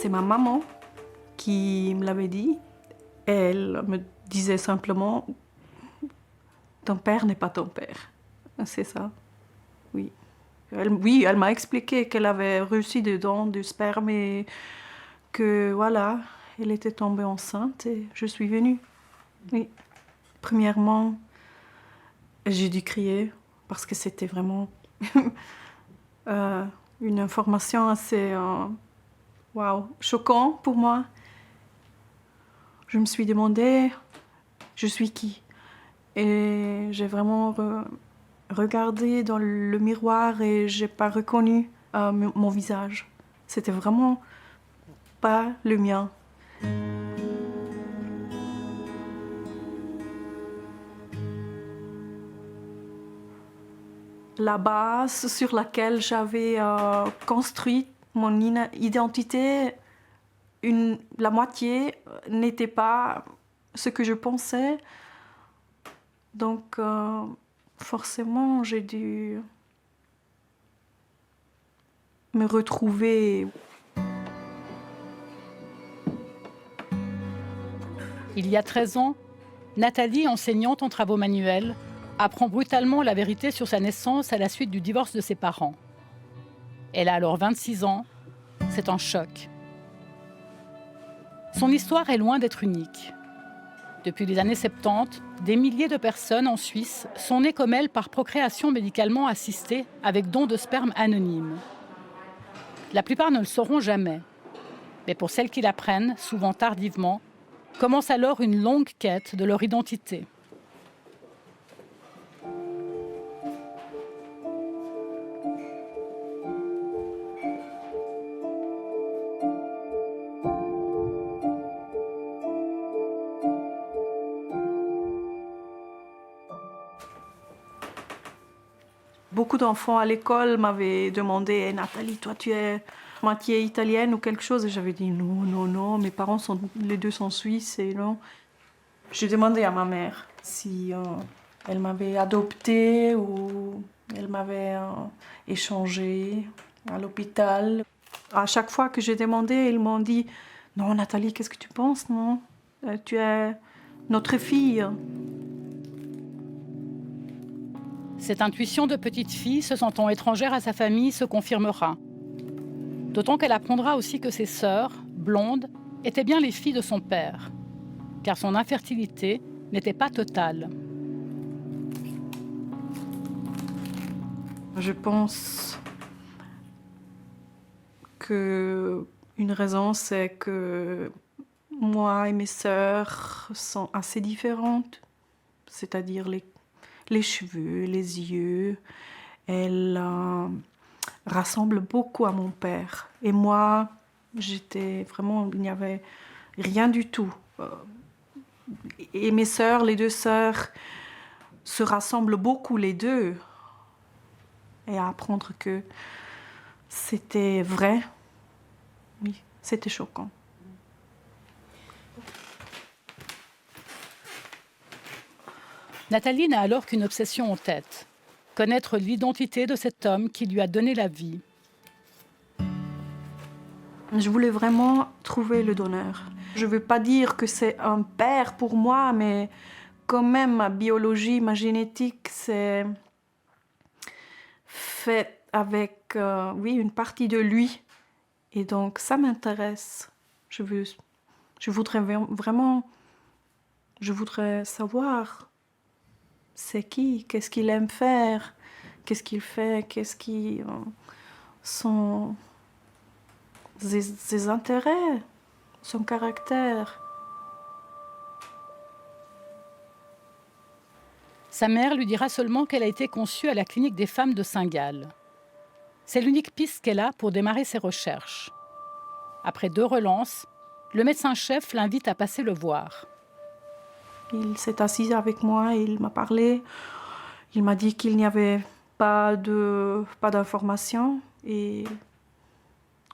C'est ma maman qui me l'avait dit. Elle me disait simplement « Ton père n'est pas ton père ». C'est ça, oui. Elle m'a expliqué qu'elle avait reçu des dons de sperme et que, voilà, elle était tombée enceinte et je suis venue. Oui. Premièrement, j'ai dû crier parce que c'était vraiment une information assez choquante pour moi. Je me suis demandé, je suis qui? Et j'ai vraiment regardé dans le miroir et j'ai pas reconnu mon visage. C'était vraiment pas le mien. La base sur laquelle j'avais construit mon identité, la moitié n'était pas ce que je pensais. Donc, forcément, j'ai dû me retrouver. Il y a 13 ans, Nathalie, enseignante en travaux manuels, apprend brutalement la vérité sur sa naissance à la suite du divorce de ses parents. Elle a alors 26 ans, c'est un choc. Son histoire est loin d'être unique. Depuis les années 70, des milliers de personnes en Suisse sont nées comme elle par procréation médicalement assistée avec don de sperme anonyme. La plupart ne le sauront jamais. Mais pour celles qui l'apprennent, souvent tardivement, commence alors une longue quête de leur identité. Beaucoup d'enfants à l'école m'avaient demandé hey, « Nathalie, toi tu es moitié italienne ou quelque chose ?» Et j'avais dit « Non, non, non, mes parents les deux sont suisses et non. » J'ai demandé à ma mère si elle m'avait adoptée ou elle m'avait échangée à l'hôpital. À chaque fois que j'ai demandé, ils m'ont dit « Non, Nathalie, qu'est-ce que tu penses, non? Tu es notre fille. » Cette intuition de petite fille, se sentant étrangère à sa famille, se confirmera. D'autant qu'elle apprendra aussi que ses sœurs, blondes, étaient bien les filles de son père, car son infertilité n'était pas totale. Je pense qu'une raison, c'est que moi et mes sœurs sont assez différentes, c'est-à-dire les cheveux, les yeux. Elle rassemble beaucoup à mon père. Et moi, j'étais vraiment, il n'y avait rien du tout. Et mes sœurs, les deux sœurs, se rassemblent beaucoup les deux. Et à apprendre que c'était vrai, oui, c'était choquant. Nathalie n'a alors qu'une obsession en tête, connaître l'identité de cet homme qui lui a donné la vie. Je voulais vraiment trouver le donneur. Je ne veux pas dire que c'est un père pour moi, mais quand même ma biologie, ma génétique, c'est fait avec une partie de lui. Et donc ça m'intéresse. Je voudrais vraiment, je voudrais savoir c'est qui, qu'est-ce qu'il aime faire, qu'est-ce qu'il fait, qu'est-ce qui sont ses intérêts, son caractère. Sa mère lui dira seulement qu'elle a été conçue à la clinique des femmes de Saint-Gall. C'est l'unique piste qu'elle a pour démarrer ses recherches. Après 2 relances, le médecin-chef l'invite à passer le voir. Il s'est assis avec moi et il m'a parlé. Il m'a dit qu'il n'y avait pas d'informations et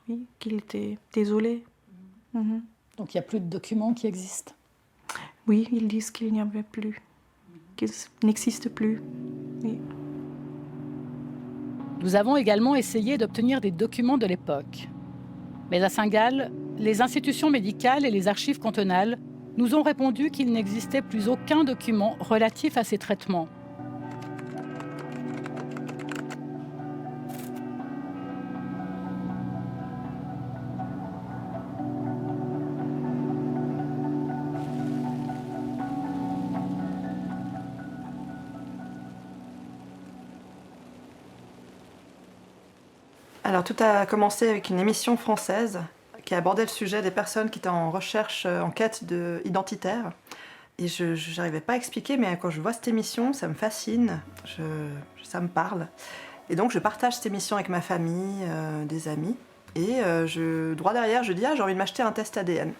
oui, qu'il était désolé. Mm-hmm. Donc il n'y a plus de documents qui existent? Oui, ils disent qu'il n'y avait plus, qu'il n'existe plus. Oui. Nous avons également essayé d'obtenir des documents de l'époque. Mais à Saint-Gall, les institutions médicales et les archives cantonales nous ont répondu qu'il n'existait plus aucun document relatif à ces traitements. Alors tout a commencé avec une émission française qui abordait le sujet des personnes qui étaient en recherche, en quête identitaire. Et je n'arrivais pas à expliquer, mais quand je vois cette émission, ça me fascine, ça me parle. Et donc je partage cette émission avec ma famille, des amis. Et droit derrière, je dis « Ah, j'ai envie de m'acheter un test ADN ».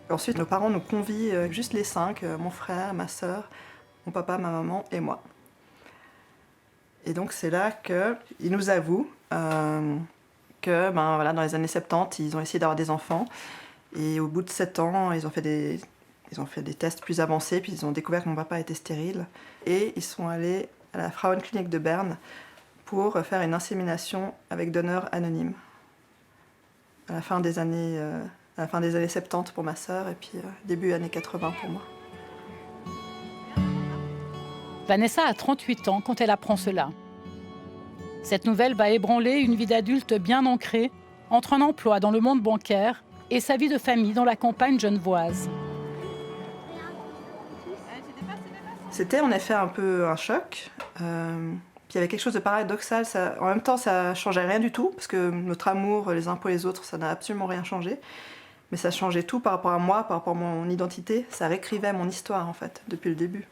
Ensuite, nos parents nous convient, juste les 5, mon frère, ma sœur, mon papa, ma maman et moi. Et donc c'est là qu'ils nous avouent que voilà, dans les années 70, ils ont essayé d'avoir des enfants. Et au bout de 7 ans, ils ont fait des tests plus avancés, puis ils ont découvert que mon papa était stérile. Et ils sont allés à la Frauenklinik de Berne pour faire une insémination avec donneur anonyme. À la fin des années 70 pour ma sœur, et puis début années 80 pour moi. Vanessa a 38 ans quand elle apprend cela. Cette nouvelle va ébranler une vie d'adulte bien ancrée entre un emploi dans le monde bancaire et sa vie de famille dans la campagne genevoise. C'était en effet un peu un choc. Puis il y avait quelque chose de paradoxal. En même temps, ça changeait rien du tout, parce que notre amour les uns pour les autres, ça n'a absolument rien changé. Mais ça changeait tout par rapport à moi, par rapport à mon identité. Ça réécrivait mon histoire, en fait, depuis le début.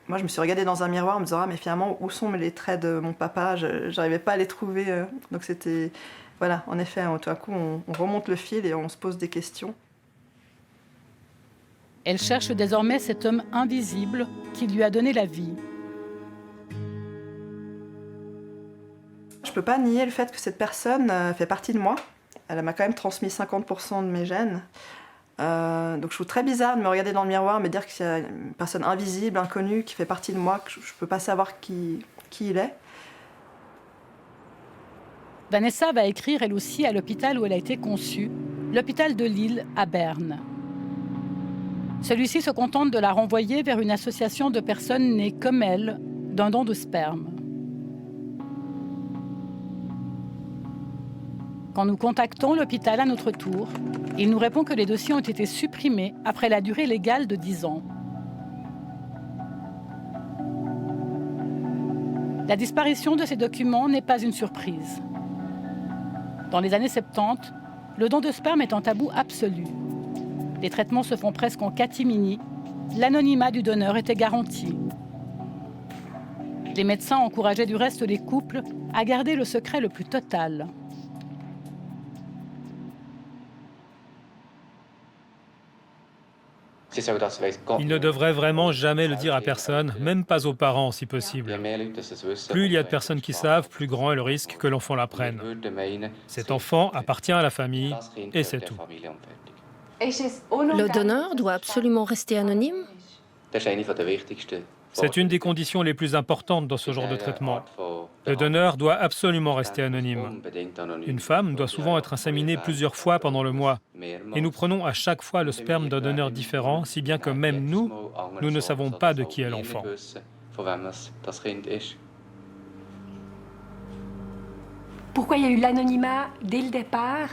Moi, je me suis regardée dans un miroir en me disant « Ah, mais finalement, où sont les traits de mon papa ?» Je n'arrivais pas à les trouver. Donc c'était... Voilà, en effet, tout à coup, on remonte le fil et on se pose des questions. Elle cherche désormais cet homme invisible qui lui a donné la vie. Je ne peux pas nier le fait que cette personne fait partie de moi. Elle m'a quand même transmis 50% de mes gènes. Donc je trouve très bizarre de me regarder dans le miroir, me dire qu'il y a une personne invisible, inconnue, qui fait partie de moi, que je ne peux pas savoir qui il est. Vanessa va écrire elle aussi à l'hôpital où elle a été conçue, l'hôpital de Lille à Berne. Celui-ci se contente de la renvoyer vers une association de personnes nées comme elle, d'un don de sperme. Quand nous contactons l'hôpital à notre tour, il nous répond que les dossiers ont été supprimés après la durée légale de 10 ans. La disparition de ces documents n'est pas une surprise. Dans les années 70, le don de sperme est un tabou absolu. Les traitements se font presque en catimini. L'anonymat du donneur était garanti. Les médecins encourageaient du reste les couples à garder le secret le plus total. Il ne devrait vraiment jamais le dire à personne, même pas aux parents si possible. Plus il y a de personnes qui savent, plus grand est le risque que l'enfant l'apprenne. Cet enfant appartient à la famille et c'est tout. Le donneur doit absolument rester anonyme? C'est une des conditions les plus importantes dans ce genre de traitement. Le donneur doit absolument rester anonyme. Une femme doit souvent être inséminée plusieurs fois pendant le mois. Et nous prenons à chaque fois le sperme d'un donneur différent, si bien que même nous ne savons pas de qui est l'enfant. Pourquoi il y a eu l'anonymat dès le départ?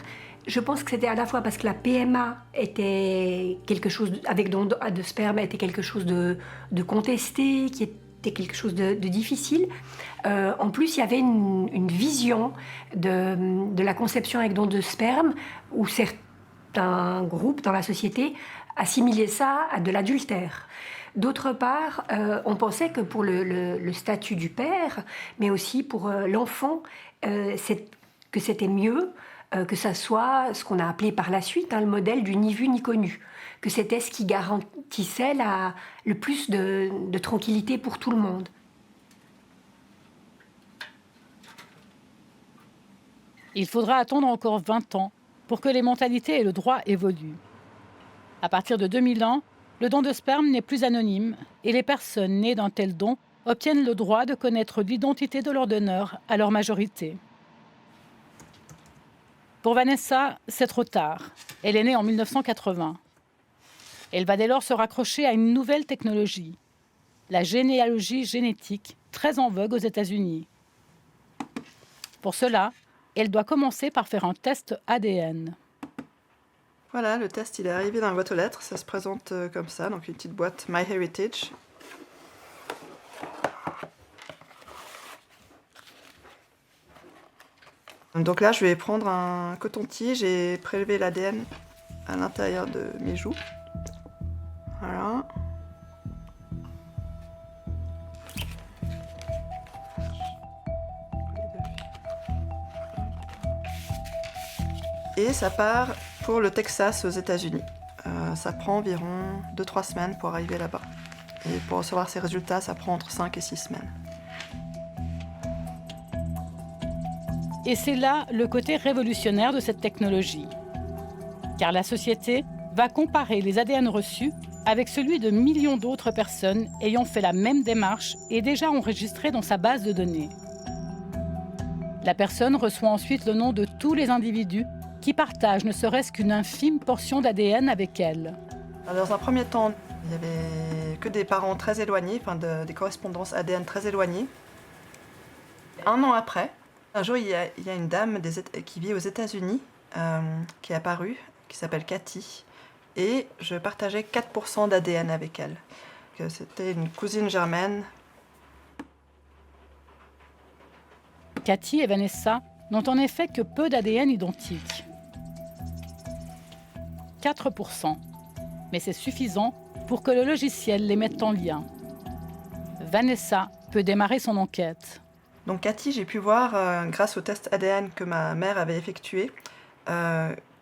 Je pense que c'était à la fois parce que la PMA était quelque chose, avec don de sperme, était quelque chose de contesté, qui était quelque chose de difficile. En plus, il y avait une vision de la conception avec don de sperme, où certains groupes dans la société assimilaient ça à de l'adultère. D'autre part, on pensait que pour le statut du père, mais aussi pour l'enfant, que c'était mieux que ça soit ce qu'on a appelé par la suite le modèle du ni vu ni connu, que c'était ce qui garantissait le plus de tranquillité pour tout le monde. Il faudra attendre encore 20 ans pour que les mentalités et le droit évoluent. À partir de 2001, le don de sperme n'est plus anonyme et les personnes nées d'un tel don obtiennent le droit de connaître l'identité de leur donneur à leur majorité. Pour Vanessa, c'est trop tard. Elle est née en 1980. Elle va dès lors se raccrocher à une nouvelle technologie, la généalogie génétique, très en vogue aux États-Unis. Pour cela, elle doit commencer par faire un test ADN. Voilà, le test il est arrivé dans la boîte aux lettres, ça se présente comme ça, donc une petite boîte MyHeritage. Donc là, je vais prendre un coton-tige et prélever l'ADN à l'intérieur de mes joues. Voilà. Et ça part pour le Texas aux États-Unis. Ça prend environ 2-3 semaines pour arriver là-bas. Et pour recevoir ces résultats, ça prend entre 5 et 6 semaines. Et c'est là le côté révolutionnaire de cette technologie. Car la société va comparer les ADN reçus avec celui de millions d'autres personnes ayant fait la même démarche et déjà enregistrées dans sa base de données. La personne reçoit ensuite le nom de tous les individus qui partagent ne serait-ce qu'une infime portion d'ADN avec elle. Dans un premier temps, il n'y avait que des parents très éloignés, des correspondances ADN très éloignées. Un an après, un jour, il y a une dame qui vit aux États-Unis qui est apparue, qui s'appelle Cathy, et je partageais 4% d'ADN avec elle. C'était une cousine germaine. Cathy et Vanessa n'ont en effet que peu d'ADN identiques. 4%. Mais c'est suffisant pour que le logiciel les mette en lien. Vanessa peut démarrer son enquête. Donc Cathy, j'ai pu voir, grâce au test ADN que ma mère avait effectué,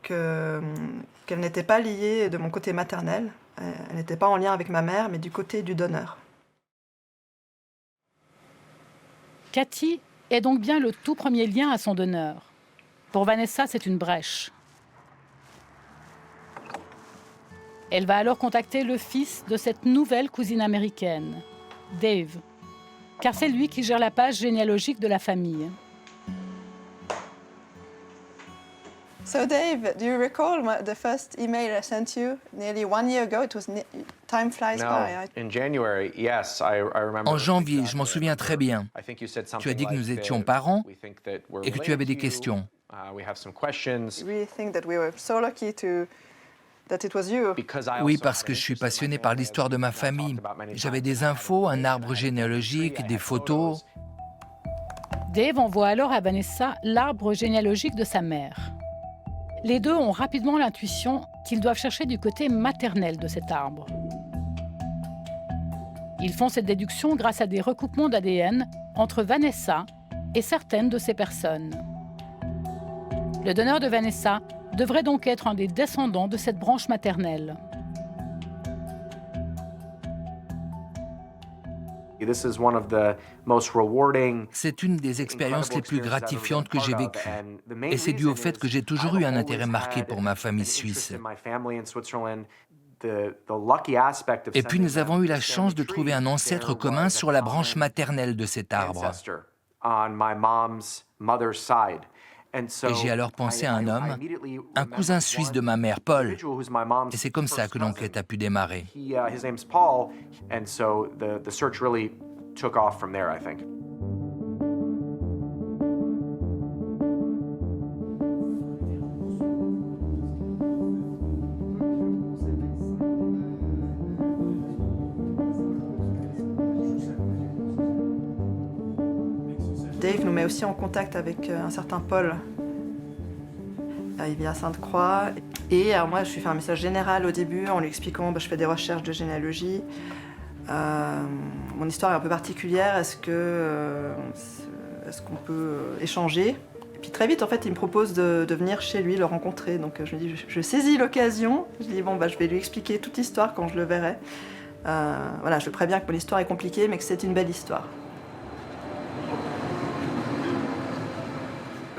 qu'elle n'était pas liée de mon côté maternel. Elle n'était pas en lien avec ma mère, mais du côté du donneur. Cathy est donc bien le tout premier lien à son donneur. Pour Vanessa, c'est une brèche. Elle va alors contacter le fils de cette nouvelle cousine américaine, Dave, car c'est lui qui gère la page généalogique de la famille. So Dave, do you recall the first email I sent you nearly 1 year ago? It was time flies by. In January, yes, I remember. En janvier, je m'en souviens très bien. Tu as dit que nous étions parents et que tu avais des questions. We have some questions. We think that we were so lucky that it was you. Oui, parce que je suis passionné par l'histoire de ma famille. J'avais des infos, un arbre généalogique, des photos. Dave envoie alors à Vanessa l'arbre généalogique de sa mère. Les deux ont rapidement l'intuition qu'ils doivent chercher du côté maternel de cet arbre. Ils font cette déduction grâce à des recoupements d'ADN entre Vanessa et certaines de ces personnes. Le donneur de Vanessa devrait donc être un des descendants de cette branche maternelle. C'est une des expériences les plus gratifiantes que j'ai vécues. Et c'est dû au fait que j'ai toujours eu un intérêt marqué pour ma famille suisse. Et puis nous avons eu la chance de trouver un ancêtre commun sur la branche maternelle de cet arbre. Et j'ai alors pensé à un homme, un cousin suisse de ma mère, Paul. Et c'est comme ça que l'enquête a pu démarrer. Dave nous met aussi en contact avec un certain Paul. Il vit à Sainte-Croix. Et alors moi, je lui fais un message général au début en lui expliquant que je fais des recherches de généalogie. Mon histoire est un peu particulière. Est-ce qu'on peut échanger? Et puis très vite, en fait, il me propose de venir chez lui, le rencontrer. Donc je me dis, je saisis l'occasion. Je dis, je vais lui expliquer toute l'histoire quand je le verrai. Voilà, je le préviens que mon histoire est compliquée, mais que c'est une belle histoire.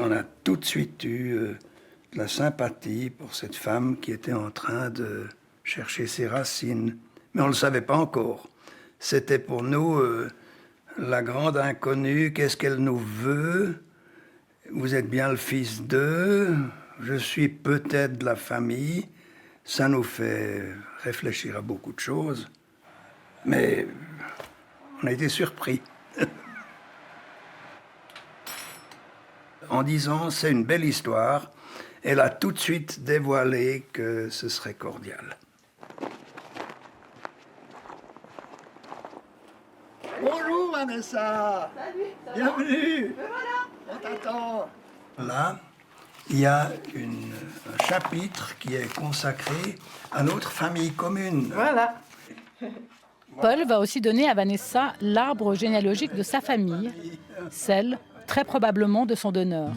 On a tout de suite eu de la sympathie pour cette femme qui était en train de chercher ses racines. Mais on ne le savait pas encore. C'était pour nous La grande inconnue, qu'est-ce qu'elle nous veut? Vous êtes bien le fils d'eux, je suis peut-être de la famille. Ça nous fait réfléchir à beaucoup de choses. Mais on a été surpris. En disant c'est une belle histoire, elle a tout de suite dévoilé que ce serait cordial. Bonjour Vanessa. Salut. Bienvenue. On t'attend. Là, il y a un chapitre qui est consacré à notre famille commune. Voilà. Paul va aussi donner à Vanessa l'arbre généalogique de sa famille, celle, très probablement, de son donneur.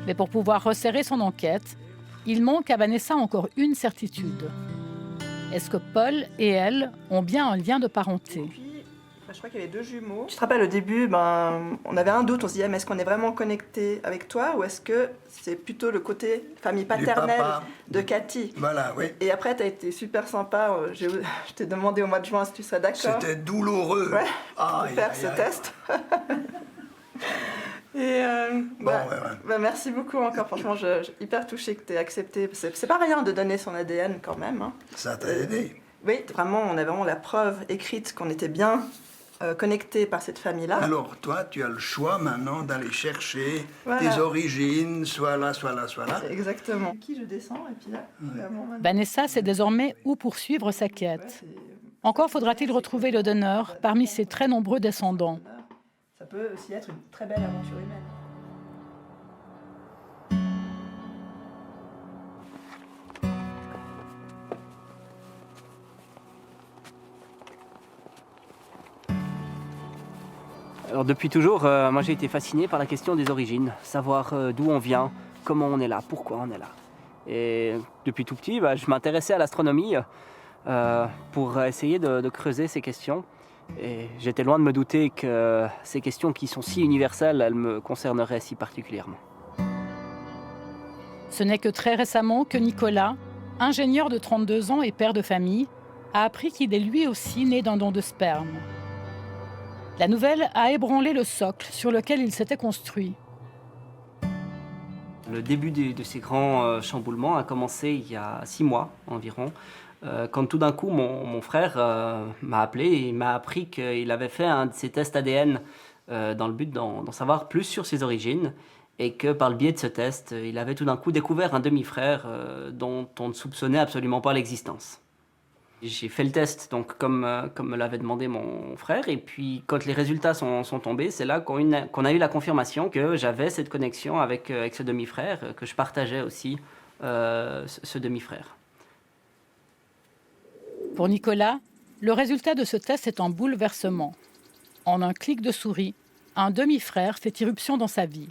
Mais pour pouvoir resserrer son enquête, il manque à Vanessa encore une certitude. Est-ce que Paul et elle ont bien un lien de parenté ? Je crois qu'il y avait 2 jumeaux. Tu te rappelles, au début, on avait un doute. On se disait, mais est-ce qu'on est vraiment connecté avec toi ou est-ce que c'est plutôt le côté famille paternelle de Cathy? Voilà, oui. Et après, tu as été super sympa. Je t'ai demandé au mois de juin si tu serais d'accord. C'était douloureux. Ouais, de faire ce test. Et merci beaucoup encore. Franchement, je suis hyper touchée que tu aies accepté. C'est pas rien de donner son ADN quand même. Hein. Ça t'a aidé. Oui, vraiment, on a vraiment la preuve écrite qu'on était bien connecté par cette famille-là. Alors, toi, tu as le choix maintenant d'aller chercher tes origines, soit là, soit là, soit là. Exactement. Qui je descends et puis là, Vanessa sait désormais où poursuivre sa quête. Encore faudra-t-il retrouver le donneur parmi ses très nombreux descendants. Ça peut aussi être une très belle aventure humaine. Alors depuis toujours, moi j'ai été fasciné par la question des origines, savoir d'où on vient, comment on est là, pourquoi on est là. Et depuis tout petit, je m'intéressais à l'astronomie pour essayer de creuser ces questions. Et j'étais loin de me douter que ces questions qui sont si universelles, elles me concerneraient si particulièrement. Ce n'est que très récemment que Nicolas, ingénieur de 32 ans et père de famille, a appris qu'il est lui aussi né d'un don de sperme. La nouvelle a ébranlé le socle sur lequel il s'était construit. Le début de ces grands chamboulements a commencé il y a 6 mois environ, quand tout d'un coup mon frère m'a appelé et m'a appris qu'il avait fait un de ses tests ADN dans le but d'en savoir plus sur ses origines et que par le biais de ce test, il avait tout d'un coup découvert un demi-frère dont on ne soupçonnait absolument pas l'existence. J'ai fait le test, donc comme me l'avait demandé mon frère, et puis quand les résultats sont tombés, c'est là qu'on a eu la confirmation que j'avais cette connexion avec ce demi-frère, que je partageais aussi ce demi-frère. Pour Nicolas, le résultat de ce test est un bouleversement. En un clic de souris, un demi-frère fait irruption dans sa vie.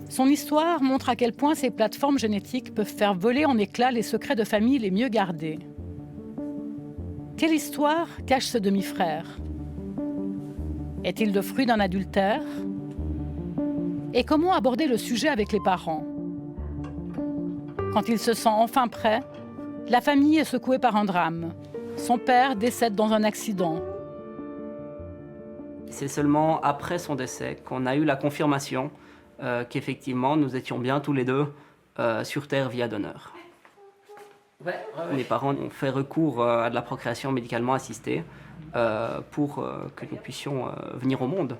Son histoire montre à quel point ces plateformes génétiques peuvent faire voler en éclats les secrets de famille les mieux gardés. Quelle histoire cache ce demi-frère? Est-il le fruit d'un adultère? Et comment aborder le sujet avec les parents? Quand il se sent enfin prêt, la famille est secouée par un drame. Son père décède dans un accident. C'est seulement après son décès qu'on a eu la confirmation qu'effectivement, nous étions bien tous les deux sur Terre via donneur. Les parents ont fait recours à de la procréation médicalement assistée pour que nous puissions venir au monde.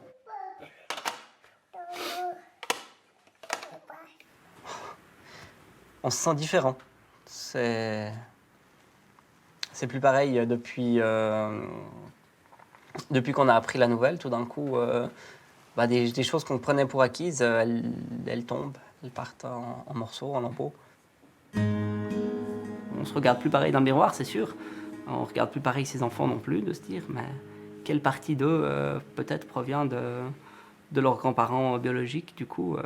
On se sent différent. C'est plus pareil depuis qu'on a appris la nouvelle. Tout d'un coup, des choses qu'on prenait pour acquises, elles tombent, elles partent en morceaux, en lambeaux. On se regarde plus pareil dans le miroir, c'est sûr. On regarde plus pareil ses enfants non plus, de se dire, mais quelle partie d'eux peut-être provient de leurs grands-parents biologiques, du coup,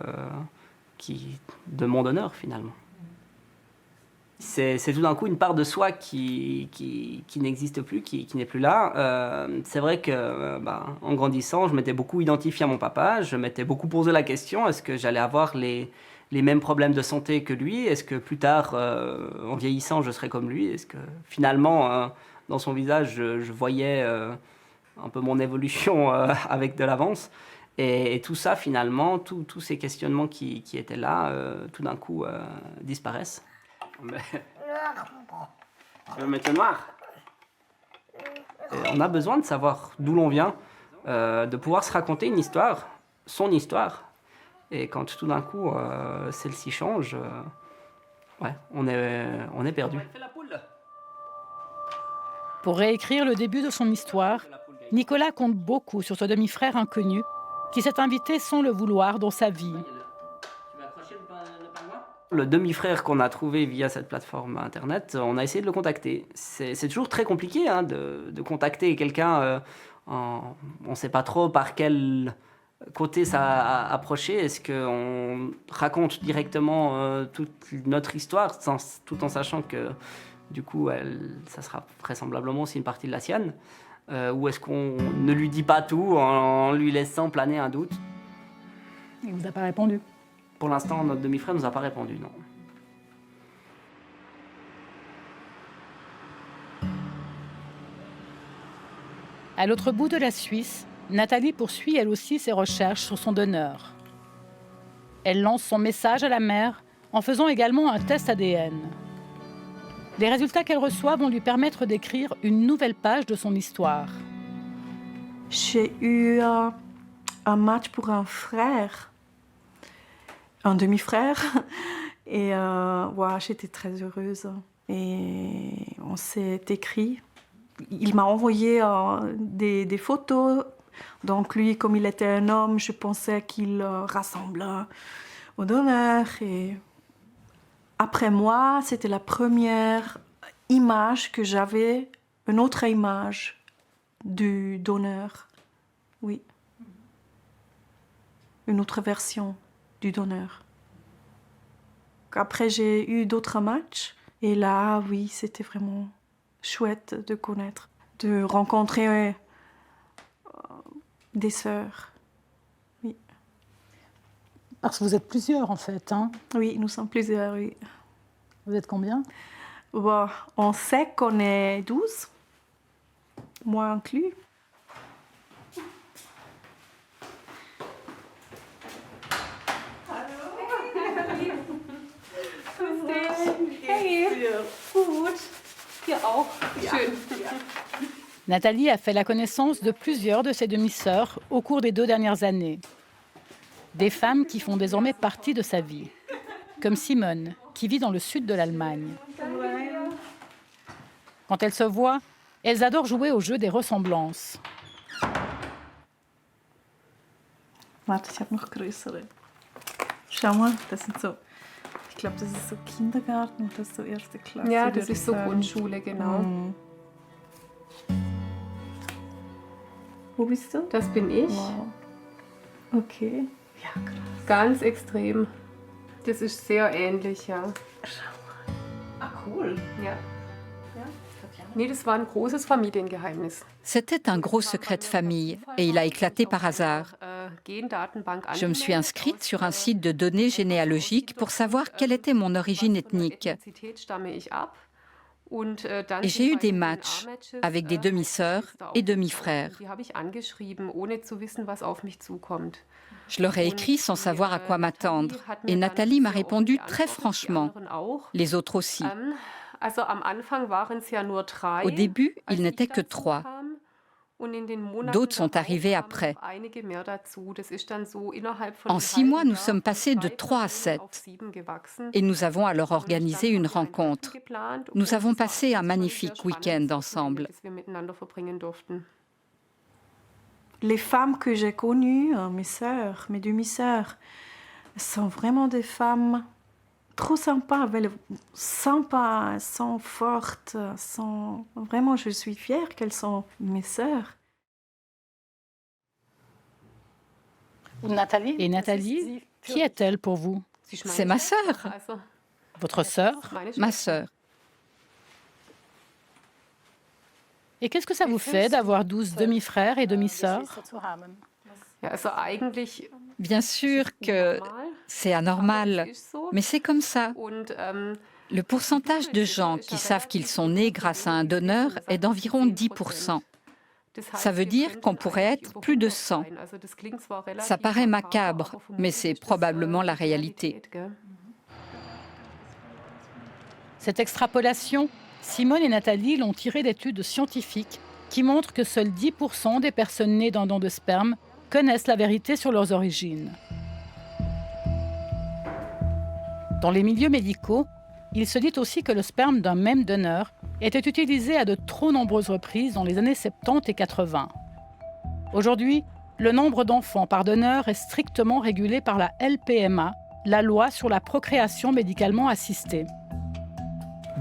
de mon donneur finalement. C'est tout d'un coup une part de soi qui n'existe plus, qui n'est plus là. C'est vrai que, en grandissant, je m'étais beaucoup identifié à mon papa. Je m'étais beaucoup posé la question, est-ce que j'allais avoir les mêmes problèmes de santé que lui? Est-ce que plus tard, en vieillissant, je serais comme lui? Est-ce que finalement, dans son visage, je voyais un peu mon évolution avec de l'avance. Et tout ça, finalement, tous ces questionnements qui étaient là, tout d'un coup, disparaissent. Tu veux mettre le noir ? On a besoin de savoir d'où l'on vient, de pouvoir se raconter une histoire, son histoire. Et quand tout d'un coup, celle-ci change, on est perdu. Pour réécrire le début de son histoire, Nicolas compte beaucoup sur ce demi-frère inconnu qui s'est invité sans le vouloir dans sa vie. Le demi-frère qu'on a trouvé via cette plateforme internet, on a essayé de le contacter. C'est toujours très compliqué de contacter quelqu'un. On ne sait pas trop par quel côté ça a approché. Est-ce qu'on raconte directement toute notre histoire tout en sachant que du coup, ça sera vraisemblablement aussi une partie de la sienne, ou est-ce qu'on ne lui dit pas tout en lui laissant planer un doute? Il ne vous a pas répondu? Pour l'instant, notre demi-frère ne nous a pas répondu, non. À l'autre bout de la Suisse, Nathalie poursuit elle aussi ses recherches sur son donneur. Elle lance son message à la mère en faisant également un test ADN. Les résultats qu'elle reçoit vont lui permettre d'écrire une nouvelle page de son histoire. J'ai eu un match pour un frère, un demi-frère, et j'étais très heureuse. Et on s'est écrit. Il m'a envoyé des photos. Donc lui, comme il était un homme, je pensais qu'il ressemblait au donneur. Et après moi, c'était la première image que j'avais, une autre image du donneur. Oui. Une autre version du donneur. Après, j'ai eu d'autres matchs. Et là, oui, c'était vraiment chouette de connaître, de rencontrer des sœurs. Oui. Parce que vous êtes plusieurs, en fait, hein? Oui, nous sommes plusieurs, oui. Vous êtes combien? Bon, on sait qu'on est 12, moi inclus. Nathalie a fait la connaissance de plusieurs de ses demi-sœurs au cours des 2 dernières années. Des femmes qui font désormais partie de sa vie, comme Simone, qui vit dans le sud de l'Allemagne. Quand elles se voient, elles adorent jouer au jeu des ressemblances. Warte, ich habe noch größere. Schau mal, das sind so. Ich glaube, das ist so Kindergarten und das ist so erste Klasse. Ja, das ist so Grundschule, genau. Mhm. Wo bist du? Das bin ich. Wow. Okay. Ja, krass. Ganz extrem. Das ist sehr ähnlich, ja. Schau mal. Ah, cool. Ja. Nee, das war ein großes Familiengeheimnis. C'était un gros secret de famille et il a éclaté par hasard. Je me suis inscrite sur un site de données généalogiques pour savoir quelle était mon origine ethnique. Et j'ai eu des matchs avec des demi-sœurs et demi-frères. Je leur ai écrit sans savoir à quoi m'attendre. Et Nathalie m'a répondu très franchement. Les autres aussi. Au début, ils n'étaient que 3. D'autres sont arrivés après. En 6 mois, nous sommes passés de 3 à 7. Et nous avons alors organisé une rencontre. Nous avons passé un magnifique week-end ensemble. Les femmes que j'ai connues, mes sœurs, mes demi-sœurs, sont vraiment des femmes trop sympas, elles sont fortes, vraiment, je suis fière qu'elles sont mes sœurs. Et Nathalie, qui est-elle pour vous? C'est ma sœur. Votre sœur? Ma sœur. Et qu'est-ce que ça vous fait d'avoir 12 demi-frères et demi-sœurs? Bien sûr que c'est anormal, mais c'est comme ça. Le pourcentage de gens qui savent qu'ils sont nés grâce à un donneur est d'environ 10%. Ça veut dire qu'on pourrait être plus de 100. Ça paraît macabre, mais c'est probablement la réalité. Cette extrapolation, Simone et Nathalie l'ont tirée d'études scientifiques qui montrent que seuls 10% des personnes nées d'un don de sperme connaissent la vérité sur leurs origines. Dans les milieux médicaux, il se dit aussi que le sperme d'un même donneur était utilisé à de trop nombreuses reprises dans les années 70 et 80. Aujourd'hui, le nombre d'enfants par donneur est strictement régulé par la LPMA, la loi sur la procréation médicalement assistée.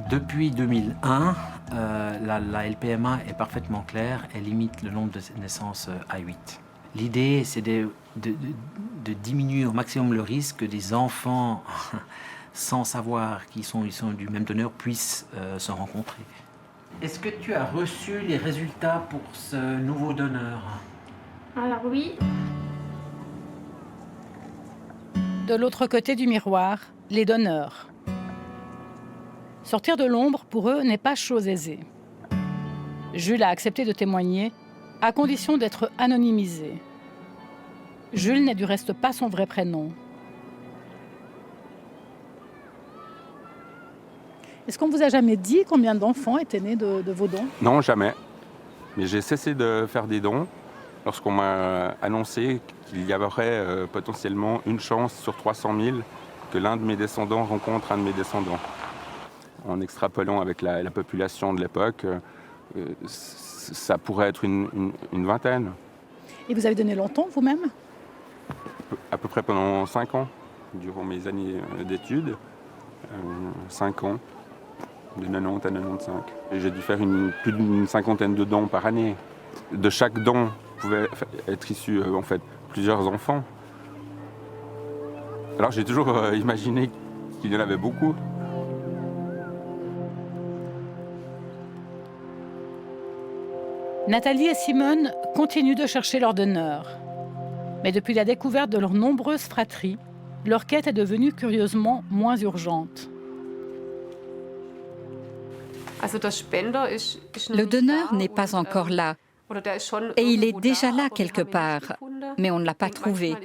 Depuis 2001, la LPMA est parfaitement claire, elle limite le nombre de naissances à 8. L'idée, c'est de diminuer au maximum le risque que des enfants, sans savoir qu'ils sont du même donneur, puissent se rencontrer. Est-ce que tu as reçu les résultats pour ce nouveau donneur? Alors oui. De l'autre côté du miroir, les donneurs. Sortir de l'ombre, pour eux, n'est pas chose aisée. Jules a accepté de témoigner, à condition d'être anonymisé. Jules n'est du reste pas son vrai prénom. Est-ce qu'on vous a jamais dit combien d'enfants étaient nés de vos dons? Non, jamais. Mais j'ai cessé de faire des dons lorsqu'on m'a annoncé qu'il y aurait potentiellement une chance sur 300 000 que l'un de mes descendants rencontre un de mes descendants. En extrapolant avec la population de l'époque, ça pourrait être une vingtaine. Et vous avez donné longtemps vous-même? À peu près pendant 5 ans, durant mes années d'études. 5 ans, de 90 à 95. Et j'ai dû faire plus d'une cinquantaine de dons par année. De chaque don pouvait être issu en fait plusieurs enfants. Alors j'ai toujours imaginé qu'il y en avait beaucoup. Nathalie et Simone continuent de chercher leur donneur. Mais depuis la découverte de leurs nombreuses fratries, leur quête est devenue curieusement moins urgente. Le donneur n'est pas encore là. Et il est déjà là quelque part, mais on ne l'a pas trouvé.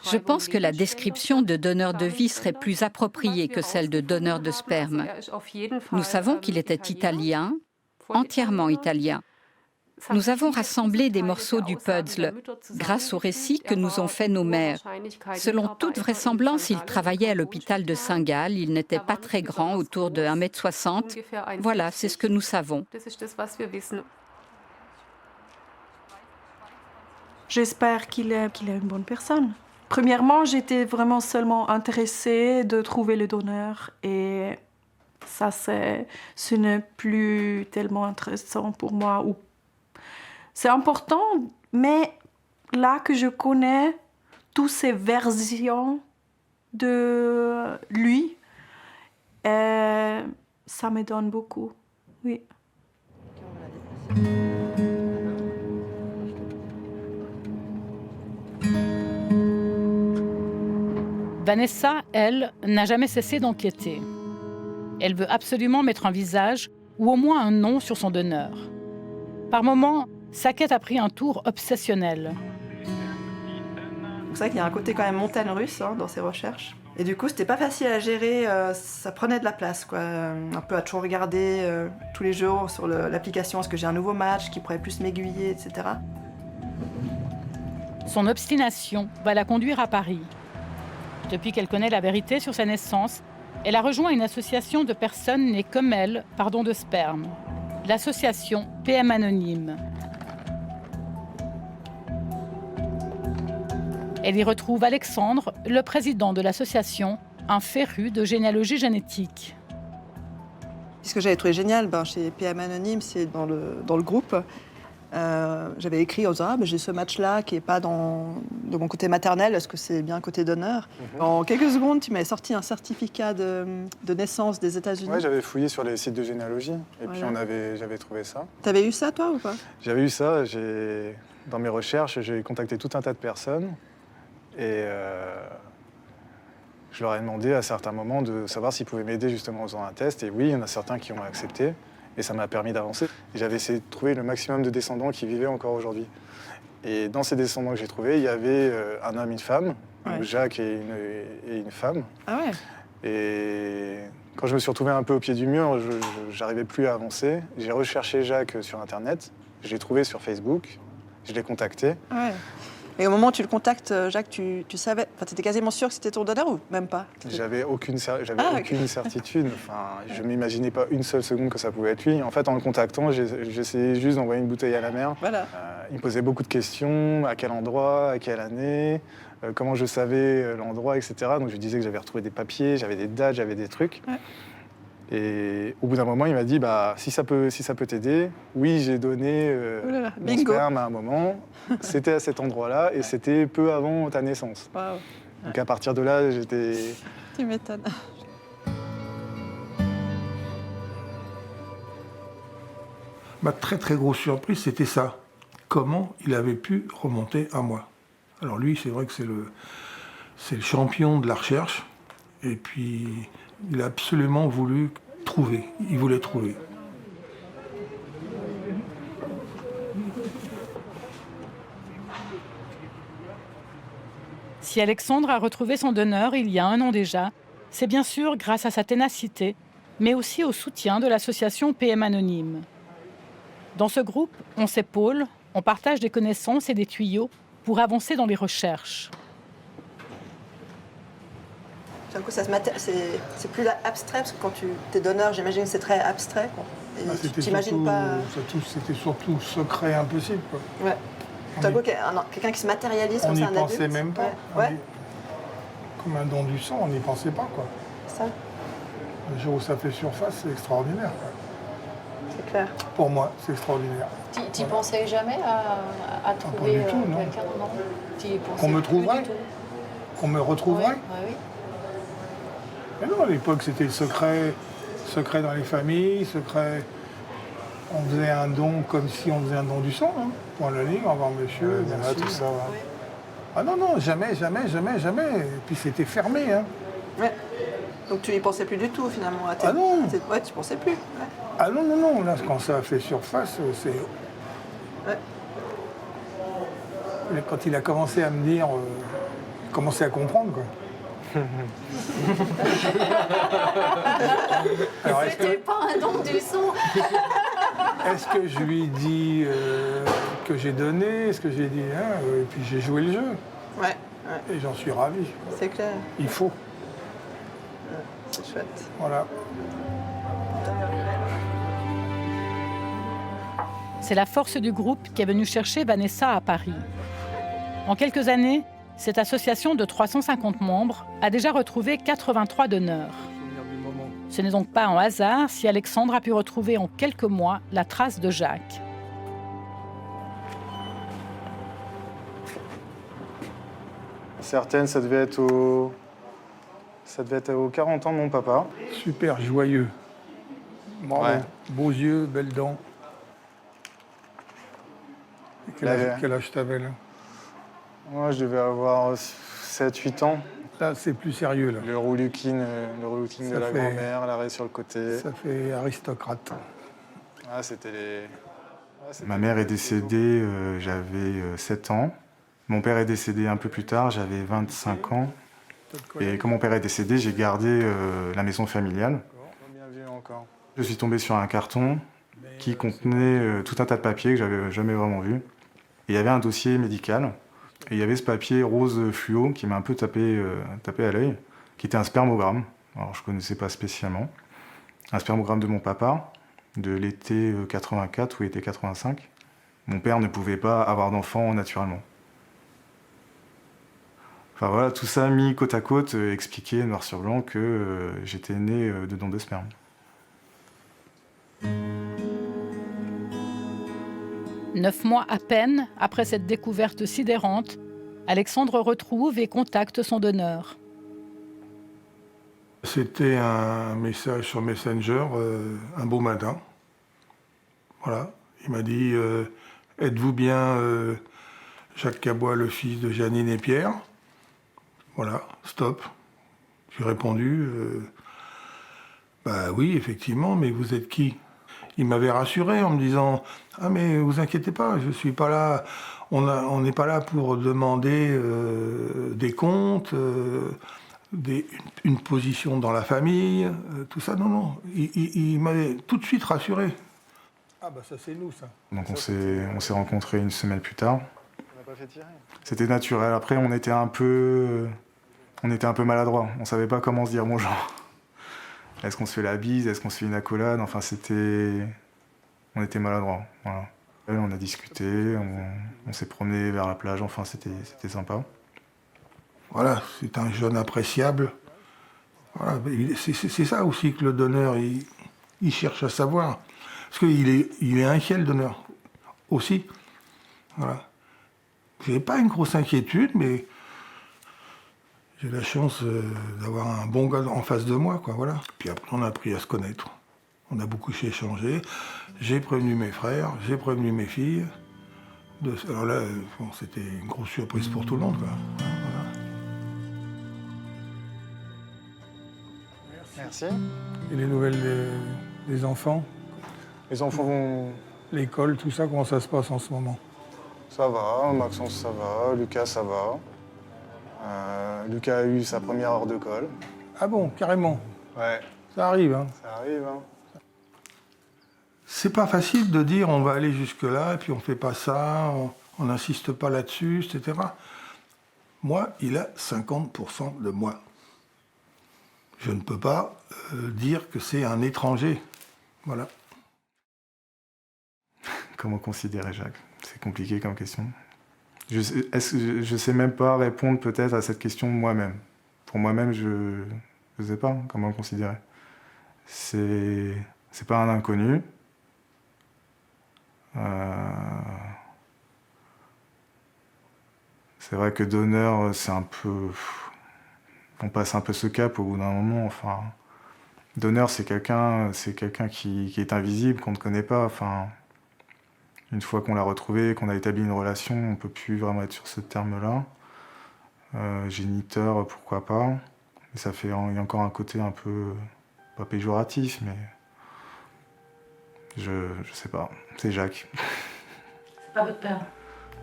Je pense que la description de donneur de vie serait plus appropriée que celle de donneur de sperme. Nous savons qu'il était italien, entièrement italien. Nous avons rassemblé des morceaux du puzzle grâce aux récits que nous ont faits nos mères. Selon toute vraisemblance, il travaillait à l'hôpital de Saint-Gall. Il n'était pas très grand, autour de 1,60 m. Voilà, c'est ce que nous savons. J'espère qu'il est une bonne personne. Premièrement, j'étais vraiment seulement intéressée de trouver le donneur et ça, ce n'est plus tellement intéressant pour moi. C'est important, mais là que je connais toutes ces versions de lui, ça me donne beaucoup, oui. Vanessa, elle, n'a jamais cessé d'enquêter. Elle veut absolument mettre un visage ou au moins un nom sur son donneur. Par moments, sa quête a pris un tour obsessionnel. C'est vrai qu'il y a un côté quand même montagne russe dans ses recherches. Et du coup, c'était pas facile à gérer, ça prenait de la place, quoi. Un peu à toujours regarder tous les jours sur l'application, est-ce que j'ai un nouveau match qui pourrait plus m'aiguiller, etc. Son obstination va la conduire à Paris. Depuis qu'elle connaît la vérité sur sa naissance, elle a rejoint une association de personnes nées comme elle par don de sperme, l'association PM Anonyme. Elle y retrouve Alexandre, le président de l'association, un féru de généalogie génétique. Ce que j'avais trouvé génial chez PM Anonyme, c'est dans le groupe, j'avais écrit en disant j'ai ce match-là qui n'est pas de mon côté maternel, est-ce que c'est bien côté donneur? En quelques secondes, tu m'avais sorti un certificat de naissance des États-Unis. Oui, j'avais fouillé sur les sites de généalogie et puis j'avais trouvé ça. T'avais eu ça, toi, ou pas? J'avais eu ça. Dans mes recherches, j'ai contacté tout un tas de personnes et Je leur ai demandé à certains moments de savoir s'ils pouvaient m'aider justement en faisant un test. Et oui, il y en a certains qui ont accepté. Et ça m'a permis d'avancer. Et j'avais essayé de trouver le maximum de descendants qui vivaient encore aujourd'hui. Et dans ces descendants que j'ai trouvés, il y avait un homme et une femme, donc Jacques et une femme. Ah ouais. Et quand je me suis retrouvé un peu au pied du mur, je n'arrivais plus à avancer. J'ai recherché Jacques sur Internet, je l'ai trouvé sur Facebook, je l'ai contacté. Ouais. Et au moment où tu le contactes, Jacques, tu savais, tu étais quasiment sûr que c'était ton donneur ou même pas? J'avais aucune certitude. Enfin, je ne m'imaginais pas une seule seconde que ça pouvait être lui. En fait, en le contactant, j'essayais juste d'envoyer une bouteille à la mer. Voilà. Il me posait beaucoup de questions, à quel endroit, à quelle année, comment je savais l'endroit, etc. Donc je lui disais que j'avais retrouvé des papiers, j'avais des dates, j'avais des trucs. Ouais. Et au bout d'un moment, il m'a dit si ça peut t'aider, oui, j'ai donné mon sperme à un moment. C'était à cet endroit-là et c'était peu avant ta naissance. Wow. Donc à partir de là, j'étais... Tu m'étonnes. Ma très très grosse surprise, c'était ça. Comment il avait pu remonter à moi. Alors lui, c'est vrai que c'est le champion de la recherche. Et puis, il a absolument voulu trouver. Il voulait trouver. Si Alexandre a retrouvé son donneur il y a 1 an déjà, c'est bien sûr grâce à sa ténacité, mais aussi au soutien de l'association PM Anonyme. Dans ce groupe, on s'épaule, on partage des connaissances et des tuyaux pour avancer dans les recherches. Du coup, c'est plus abstrait, parce que quand tu es donneur, j'imagine que c'est très abstrait. Et tu t'imagines pas... C'était surtout secret impossible. Quoi. Ouais. Tout à coup, quelqu'un qui se matérialise comme ça, un adulte. On n'y pensait même pas. Ouais. Comme un don du sang, on n'y pensait pas. Quoi. C'est ça. Le jour où ça fait surface, c'est extraordinaire. Quoi. C'est clair. Pour moi, c'est extraordinaire. Tu pensais jamais à trouver quelqu'un, non? Qu'on me trouverait? Qu'on me retrouverait? Oui. Mais non, à l'époque, c'était le secret dans les familles, secret... On faisait un don comme si on faisait un don du sang. Hein. Point la ligne, au revoir monsieur, merci. Tout ça, ouais. Ah non, jamais. Et puis c'était fermé. Hein. Ouais. Donc tu n'y pensais plus du tout finalement. Ah non. Ouais, tu pensais plus. Ouais. Ah non. Là, quand ça a fait surface, c'est... Ouais. Quand il a commencé à me dire, commencé à comprendre, quoi. Alors, c'était pas un don du sang. Est-ce que je lui ai dit que j'ai donné? Est-ce que j'ai dit... et puis j'ai joué le jeu. Ouais. Et j'en suis ravi. C'est clair. Il faut. Ouais, c'est chouette. Voilà. C'est la force du groupe qui est venue chercher Vanessa à Paris. En quelques années, cette association de 350 membres a déjà retrouvé 83 donneurs. Ce n'est donc pas un hasard si Alexandre a pu retrouver en quelques mois la trace de Jacques. Certaines, ça devait être aux 40 ans de mon papa. Super joyeux. Bravo. Ouais. Beaux yeux, belles dents. Quel âge t'avais là? Moi, je devais avoir 7-8 ans. Là, c'est plus sérieux. Là. Le roulouquine de la grand-mère, l'arrêt sur le côté. Ça fait aristocrate. Ah, c'était les... Ma mère est décédée, j'avais 7 ans. Mon père est décédé un peu plus tard, j'avais 25 ans. Et quand mon père est décédé, j'ai gardé la maison familiale. Je suis tombé sur un carton qui contenait tout un tas de papiers que j'avais jamais vraiment vu. Et il y avait un dossier médical. Et il y avait ce papier rose fluo qui m'a un peu tapé à l'œil, qui était un spermogramme. Alors je ne connaissais pas spécialement. Un spermogramme de mon papa, de l'été 84 ou l'été 85. Mon père ne pouvait pas avoir d'enfant naturellement. Enfin voilà, tout ça mis côte à côte expliquait noir sur blanc que j'étais né de don de sperme. 9 mois à peine après cette découverte sidérante, Alexandre retrouve et contacte son donneur. C'était un message sur Messenger, un beau matin. Voilà, il m'a dit « Êtes-vous bien Jacques Cabois, le fils de Janine et Pierre ?» Voilà, stop. J'ai répondu, bah oui, effectivement, mais vous êtes qui? Il m'avait rassuré en me disant, ah mais vous inquiétez pas, je suis pas là, on n'est pas là pour demander des comptes, une position dans la famille, tout ça, non. Il m'avait tout de suite rassuré. Ah bah ça c'est nous ça. Donc on s'est rencontrés une semaine plus tard. On n'a pas fait tirer. C'était naturel. Après on était un peu maladroits. On savait pas comment se dire bonjour. Est-ce qu'on se fait la bise? Est-ce qu'on se fait une accolade? Enfin on était maladroits. Voilà. On a discuté, on s'est promené vers la plage. Enfin c'était sympa. Voilà, c'est un jeune appréciable. Voilà, c'est ça aussi que le donneur il cherche à savoir. Parce qu'il est inquiet, le donneur, aussi. Voilà. J'ai pas une grosse inquiétude, mais j'ai la chance d'avoir un bon gars en face de moi, quoi, voilà. Puis après, on a appris à se connaître. On a beaucoup échangé. J'ai prévenu mes frères, j'ai prévenu mes filles. Alors là, bon, c'était une grosse surprise pour tout le monde, quoi. Voilà. Merci. Et les nouvelles des enfants? Les enfants vont... L'école, tout ça, comment ça se passe en ce moment? Ça va, Maxence ça va, Lucas ça va. Lucas a eu sa première heure de colle. Ah bon, carrément? Ouais. Ça arrive, hein? Ça arrive, hein. C'est pas facile de dire on va aller jusque-là, et puis on fait pas ça, on n'insiste pas là-dessus, etc. Moi, il a 50% de moi. Je ne peux pas dire que c'est un étranger. Voilà. Comment considérer Jacques? C'est compliqué comme question. Je sais même pas répondre peut-être à cette question moi-même. Pour moi-même, je sais pas comment le considérer. C'est pas un inconnu. C'est vrai que donneur, c'est un peu... On passe un peu ce cap au bout d'un moment. Enfin, donneur, c'est quelqu'un qui est invisible, qu'on ne connaît pas. Enfin, une fois qu'on l'a retrouvé, qu'on a établi une relation, on ne peut plus vraiment être sur ce terme-là. Géniteur, pourquoi pas. Mais il y a encore un côté un peu, pas péjoratif, mais je sais pas. C'est Jacques. C'est pas votre père?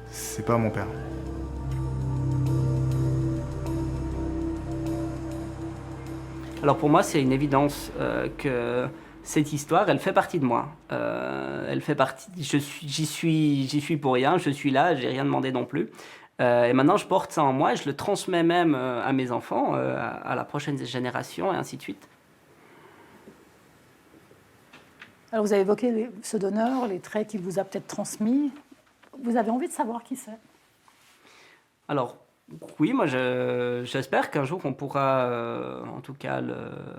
C'est pas mon père. Alors pour moi, c'est une évidence que cette histoire, elle fait partie de moi. Elle fait partie. J'y suis pour rien. Je suis là. J'ai rien demandé non plus. Et maintenant, je porte ça en moi et je le transmets même à mes enfants, à la prochaine génération et ainsi de suite. Alors vous avez évoqué ce donneur, les traits qu'il vous a peut-être transmis. Vous avez envie de savoir qui c'est? Alors oui, moi j'espère qu'un jour on pourra en tout cas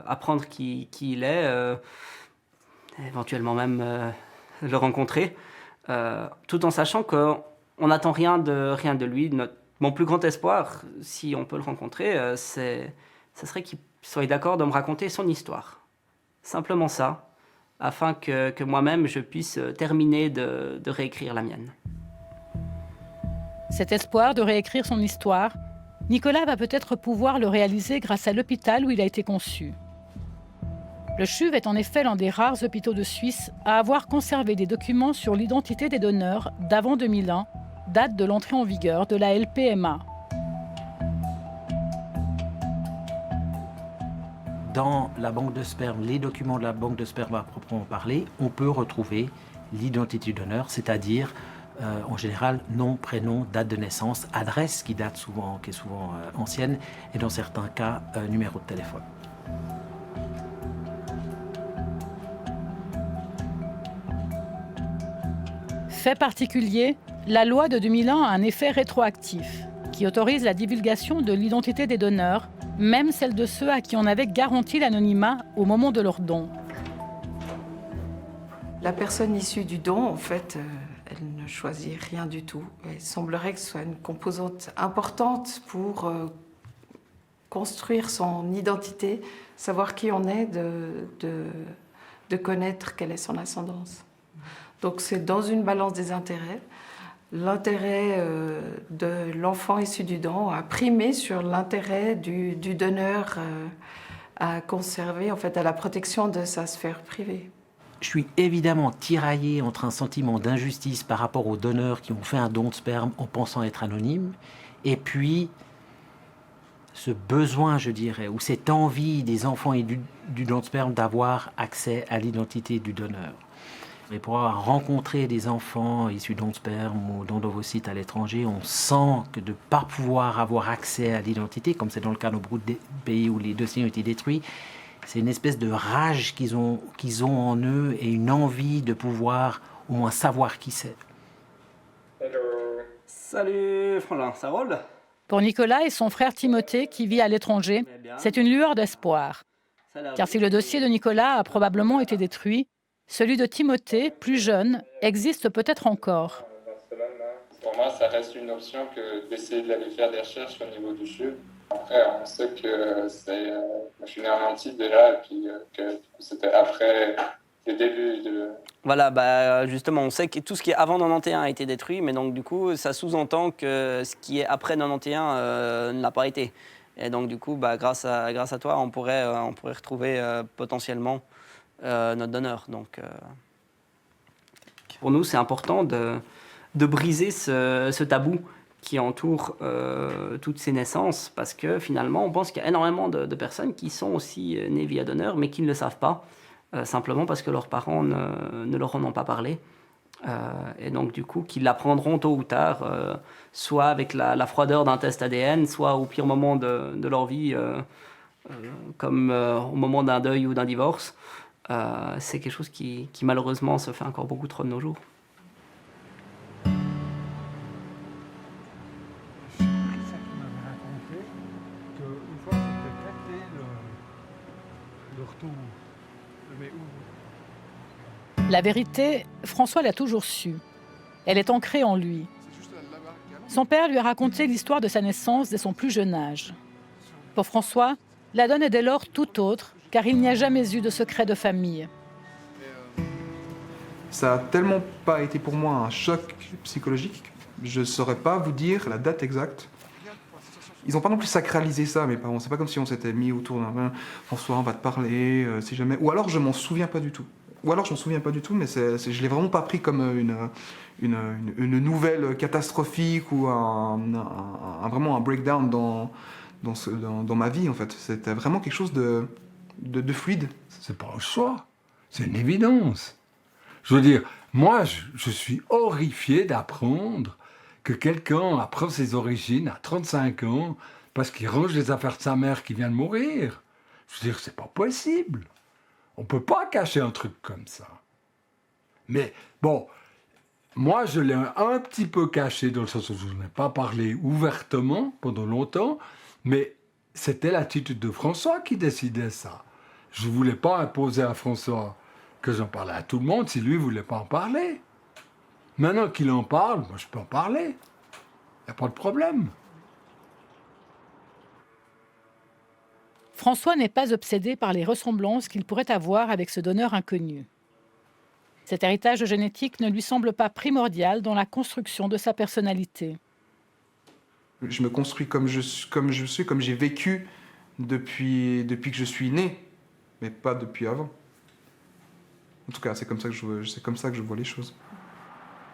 apprendre qui il est, éventuellement même le rencontrer, tout en sachant qu'on n'attend rien de lui. Mon plus grand espoir, si on peut le rencontrer, ce serait qu'il soit d'accord de me raconter son histoire. Simplement ça, afin que moi-même je puisse terminer de réécrire la mienne. Cet espoir de réécrire son histoire, Nicolas va peut-être pouvoir le réaliser grâce à l'hôpital où il a été conçu. Le CHUV est en effet l'un des rares hôpitaux de Suisse à avoir conservé des documents sur l'identité des donneurs d'avant 2001, date de l'entrée en vigueur de la LPMA. Dans la banque de sperme, les documents de la banque de sperme à proprement parler, on peut retrouver l'identité du donneur, c'est-à-dire en général nom, prénom, date de naissance, adresse qui est souvent ancienne, et dans certains cas numéro de téléphone. Fait particulier, la loi de 2001 a un effet rétroactif qui autorise la divulgation de l'identité des donneurs, même celle de ceux à qui on avait garanti l'anonymat au moment de leur don. La personne issue du don, en fait, elle ne choisit rien du tout. Il semblerait que ce soit une composante importante pour construire son identité, savoir qui on est, de connaître quelle est son ascendance. Donc c'est dans une balance des intérêts. l'intérêt de l'enfant issu du don a primé sur l'intérêt du donneur à conserver, en fait, à la protection de sa sphère privée. Je suis évidemment tiraillé entre un sentiment d'injustice par rapport aux donneurs qui ont fait un don de sperme en pensant être anonymes, et puis ce besoin, je dirais, ou cette envie des enfants et du don de sperme d'avoir accès à l'identité du donneur. Et pour avoir rencontré des enfants issus de don de sperme ou don d'ovocytes à l'étranger, on sent que de ne pas pouvoir avoir accès à l'identité, comme c'est dans le cas de beaucoup de pays où les dossiers ont été détruits, c'est une espèce de rage qu'ils ont en eux et une envie de pouvoir au moins savoir qui c'est. Salut Frolin, ça roule? Pour Nicolas et son frère Timothée, qui vit à l'étranger, c'est une lueur d'espoir. Car si le dossier de Nicolas a probablement été détruit, celui de Timothée, plus jeune, existe peut-être encore. Pour moi, ça reste une option que d'essayer d'aller faire des recherches au niveau du CHU. Après, on sait que c'est... je suis né en Antibes déjà, et puis que c'était après les débuts de... Voilà, justement, on sait que tout ce qui est avant 91 a été détruit, mais donc du coup, ça sous-entend que ce qui est après 91 ne l'a pas été. Et donc du coup, grâce à toi, on pourrait retrouver potentiellement notre donneur. Donc, pour nous, c'est important de briser ce tabou qui entoure toutes ces naissances, parce que finalement, on pense qu'il y a énormément de personnes qui sont aussi nées via donneur, mais qui ne le savent pas, simplement parce que leurs parents ne leur en ont pas parlé. Et donc, du coup, qu'ils l'apprendront tôt ou tard, soit avec la froideur d'un test ADN, soit au pire moment de leur vie, comme au moment d'un deuil ou d'un divorce. C'est quelque chose qui malheureusement se fait encore beaucoup trop de nos jours. La vérité, François l'a toujours su. Elle est ancrée en lui. Son père lui a raconté l'histoire de sa naissance dès son plus jeune âge. Pour François, la donne est dès lors tout autre, car il n'y a jamais eu de secret de famille. Ça n'a tellement pas été pour moi un choc psychologique, je ne saurais pas vous dire la date exacte. Ils n'ont pas non plus sacralisé ça, mes parents. C'est pas comme si on s'était mis autour d'un vin. François, on va te parler, si jamais. Ou alors je m'en souviens pas du tout. Mais je l'ai vraiment pas pris comme une nouvelle catastrophique ou vraiment un breakdown dans ma vie, en fait. C'était vraiment quelque chose de fluide. C'est pas un choix, c'est une évidence. Je veux dire, moi, je suis horrifié d'apprendre que quelqu'un apprend ses origines à 35 ans parce qu'il range les affaires de sa mère qui vient de mourir. Je veux dire, c'est pas possible. On peut pas cacher un truc comme ça. Mais bon, moi, je l'ai un petit peu caché dans le sens où je n'ai pas parlé ouvertement pendant longtemps, mais c'était l'attitude de François qui décidait ça. Je voulais pas imposer à François que j'en parlais à tout le monde si lui voulait pas en parler. Maintenant qu'il en parle, moi je peux en parler. Il n'y a pas de problème. François n'est pas obsédé par les ressemblances qu'il pourrait avoir avec ce donneur inconnu. Cet héritage génétique ne lui semble pas primordial dans la construction de sa personnalité. Je me construis comme j'ai vécu depuis que je suis né, mais pas depuis avant. En tout cas, c'est comme ça que je vois les choses.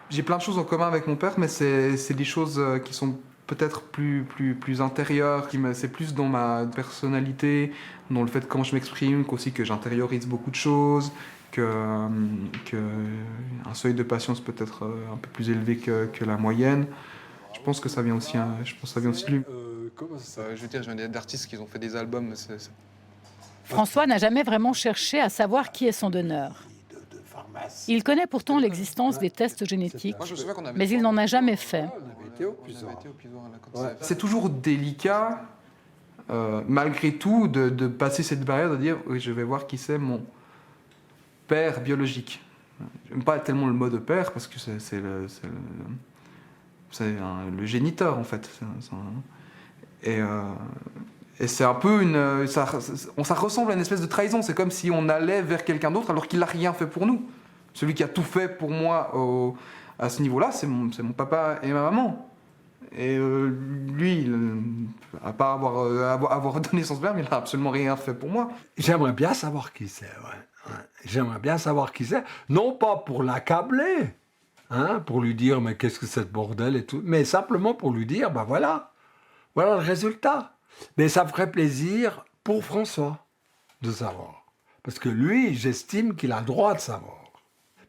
J'ai plein de choses en commun avec mon père, mais c'est des choses qui sont peut-être plus intérieures, c'est plus dans ma personnalité, dans le fait comment je m'exprime, qu'aussi que j'intériorise beaucoup de choses, qu'un seuil de patience peut-être un peu plus élevé que la moyenne. Je pense que ça vient aussi de lui. Comment ça, je veux dire, j'ai d'artistes qui ont fait des albums. François n'a jamais vraiment cherché à savoir qui est son donneur. Il connaît pourtant l'existence des tests génétiques, mais il n'en a jamais fait. C'est toujours délicat, malgré tout, de passer cette barrière, de dire oui, je vais voir qui c'est mon père biologique. J'aime pas tellement le mot de père, parce que c'est le géniteur, en fait. Et c'est un peu ça ressemble à une espèce de trahison. C'est comme si on allait vers quelqu'un d'autre alors qu'il n'a rien fait pour nous. Celui qui a tout fait pour moi À ce niveau-là, c'est mon papa et ma maman. Et lui, à part avoir donné son sperme, il n'a absolument rien fait pour moi. J'aimerais bien savoir qui c'est, ouais. J'aimerais bien savoir qui c'est. Non pas pour l'accabler, pour lui dire mais qu'est-ce que c'est ce bordel et tout, mais simplement pour lui dire, ben voilà le résultat. Mais ça ferait plaisir pour François de savoir. Parce que lui, j'estime qu'il a le droit de savoir.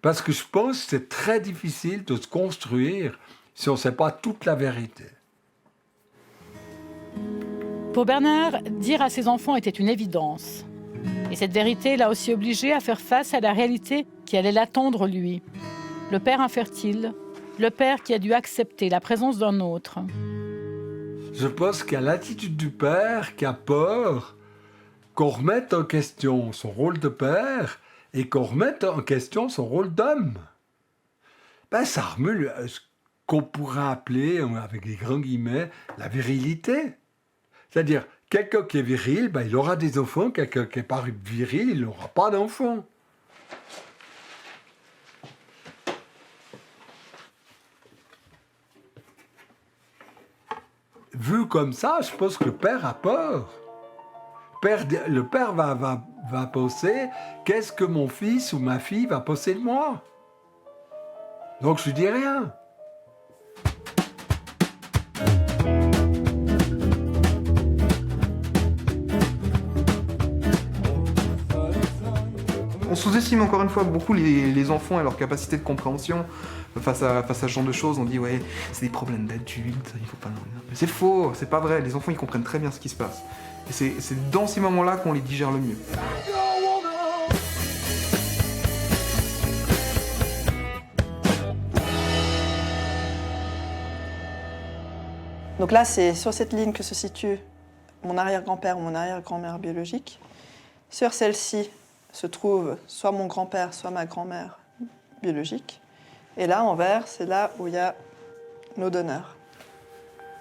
Parce que je pense que c'est très difficile de se construire si on ne sait pas toute la vérité. Pour Bernard, dire à ses enfants était une évidence. Et cette vérité l'a aussi obligé à faire face à la réalité qui allait l'attendre lui. Le père infertile, le père qui a dû accepter la présence d'un autre. Je pense qu'il y a l'attitude du père qui a peur qu'on remette en question son rôle de père et qu'on remette en question son rôle d'homme. Ben, ça remue ce qu'on pourrait appeler, avec des grands guillemets, la virilité. C'est-à-dire, quelqu'un qui est viril, ben, il aura des enfants, quelqu'un qui n'est pas viril, il n'aura pas d'enfants. Vu comme ça, je pense que le père a peur. Le père va penser, qu'est-ce que mon fils ou ma fille va penser de moi? Donc je ne dis rien. On sous-estime encore une fois beaucoup les enfants et leur capacité de compréhension face à ce genre de choses. On dit ouais, c'est des problèmes d'adultes, il faut pas. Mais c'est faux, c'est pas vrai. Les enfants ils comprennent très bien ce qui se passe. Et c'est dans ces moments-là qu'on les digère le mieux. Donc là, c'est sur cette ligne que se situe mon arrière-grand-père ou mon arrière-grand-mère biologique. Sur celle-ci se trouve soit mon grand-père, soit ma grand-mère biologique. Et là, en vert, c'est là où il y a nos donneurs.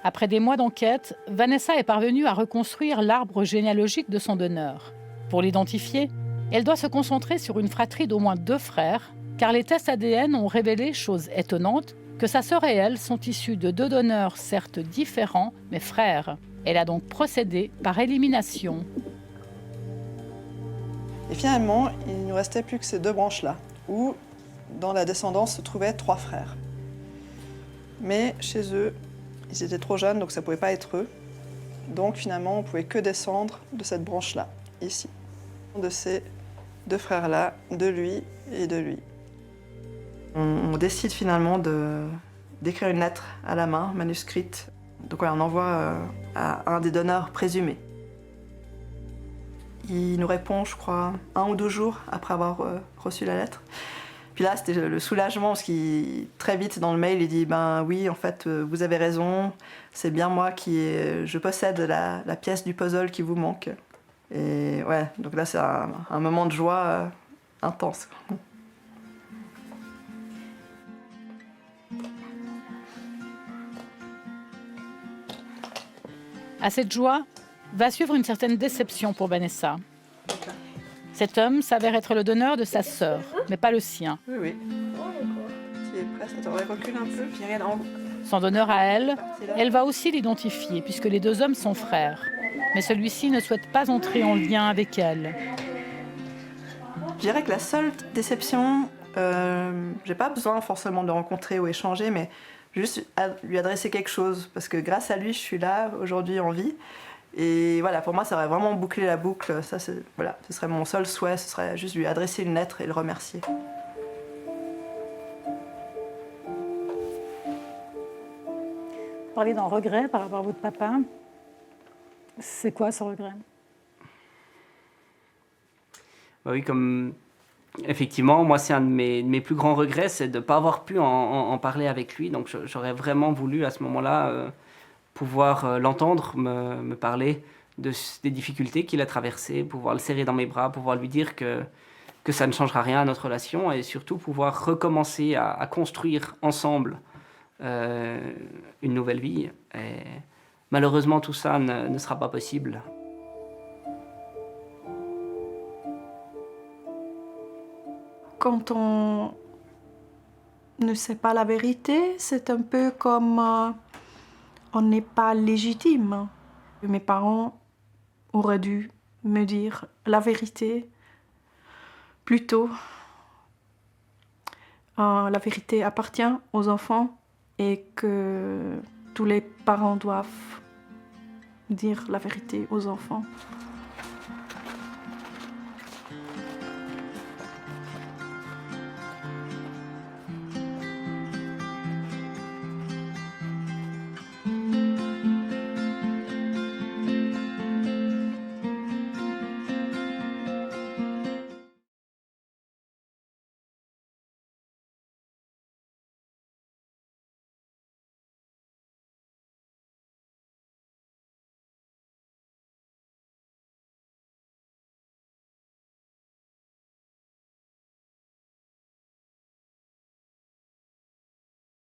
Après des mois d'enquête, Vanessa est parvenue à reconstruire l'arbre généalogique de son donneur. Pour l'identifier, elle doit se concentrer sur une fratrie d'au moins 2 frères, car les tests ADN ont révélé, chose étonnante, que sa sœur et elle sont issus de 2 donneurs certes différents, mais frères. Elle a donc procédé par élimination. Et finalement, il ne nous restait plus que ces 2 branches-là, où dans la descendance se trouvaient 3 frères. Mais chez eux, ils étaient trop jeunes, donc ça ne pouvait pas être eux. Donc finalement, on ne pouvait que descendre de cette branche-là, ici. De ces 2 frères-là, de lui et de lui. On décide finalement d'écrire une lettre à la main, manuscrite. Donc voilà, on envoie à un des donneurs présumés. Il nous répond, je crois, 1 ou 2 jours après avoir reçu la lettre. Puis là, c'était le soulagement, parce qu'il, très vite dans le mail, il dit « Ben oui, en fait, vous avez raison, c'est bien moi je possède la pièce du puzzle qui vous manque. » Et ouais, donc là, c'est un moment de joie intense. À cette joie va suivre une certaine déception pour Vanessa. Cet homme s'avère être le donneur de sa sœur, mais pas le sien. Oui, oui. Tu es presque, attends, recule un peu, puis regarde en haut. Son donneur à elle, elle va aussi l'identifier, puisque les 2 hommes sont frères. Mais celui-ci ne souhaite pas entrer en lien avec elle. Je dirais que la seule déception, j'ai pas besoin forcément de rencontrer ou échanger, mais juste lui adresser quelque chose, parce que grâce à lui, je suis là aujourd'hui en vie. Et voilà, pour moi, ça aurait vraiment bouclé la boucle. Ça, voilà, ce serait mon seul souhait, ce serait juste lui adresser une lettre et le remercier. Vous parlez d'un regret par rapport à votre papa. C'est quoi ce regret? Bah oui, comme effectivement, moi c'est un de mes plus grands regrets, c'est de ne pas avoir pu en parler avec lui. Donc j'aurais vraiment voulu à ce moment-là pouvoir l'entendre me parler des difficultés qu'il a traversées, pouvoir le serrer dans mes bras, pouvoir lui dire que ça ne changera rien à notre relation et surtout pouvoir recommencer à construire ensemble une nouvelle vie. Et malheureusement, tout ça ne sera pas possible. Quand on ne sait pas la vérité, c'est un peu comme on n'est pas légitime. Mes parents auraient dû me dire la vérité plus tôt. La vérité appartient aux enfants et que tous les parents doivent dire la vérité aux enfants.